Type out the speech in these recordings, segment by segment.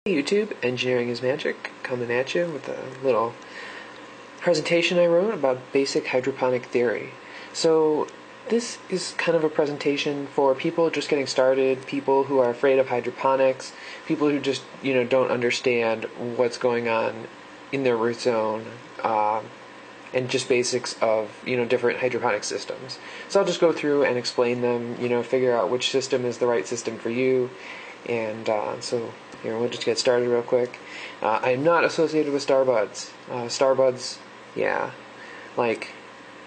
Hey YouTube, Engineering is Magic, coming at you with a little presentation I wrote about basic hydroponic theory. So this is kind of a presentation for people just getting started, people who are afraid of hydroponics, people who just don't understand what's going on in their root zone, and just basics of different hydroponic systems. So I'll just go through and explain them, figure out which system is the right system for you, and so here we'll just get started real quick. I am not associated with Starbuds. Starbuds, yeah, like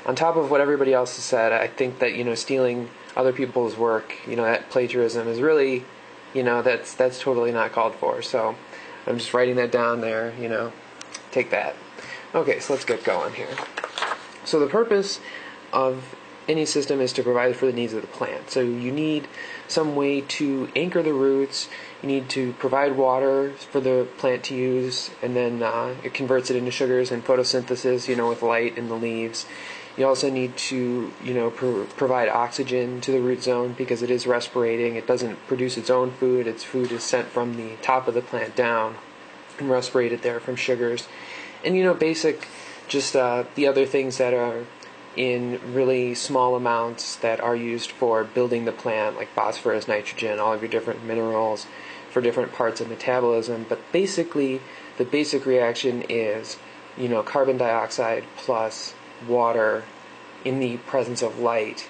on top of what everybody else has said, I think that stealing other people's work, that plagiarism is really, that's totally not called for. So I'm just writing that down there. Take that. Okay, so let's get going here. So the purpose of any system is to provide for the needs of the plant. So you need some way to anchor the roots, you need to provide water for the plant to use, and then it converts it into sugars and photosynthesis, with light in the leaves. You also need to, provide oxygen to the root zone because it is respirating. It doesn't produce its own food. Its food is sent from the top of the plant down and respirated there from sugars. And, basic, just the other things that are in really small amounts that are used for building the plant, like phosphorus, nitrogen, all of your different minerals for different parts of metabolism. But basically, the basic reaction is, carbon dioxide plus water in the presence of light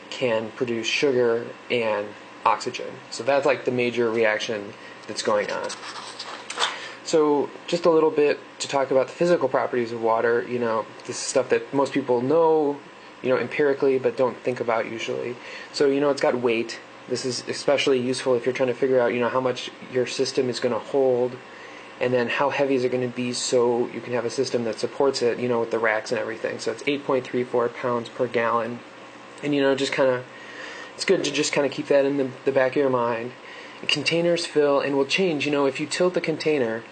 can produce sugar and oxygen. So that's like the major reaction that's going on. So just a little bit to talk about the physical properties of water. This is stuff that most people know, empirically, but don't think about usually. So, it's got weight. This is especially useful if you're trying to figure out, how much your system is going to hold, and then how heavy is it going to be so you can have a system that supports it, with the racks and everything. So it's 8.34 pounds per gallon. And, it's good to just kind of keep that in the back of your mind. Containers fill and will change, if you tilt the container,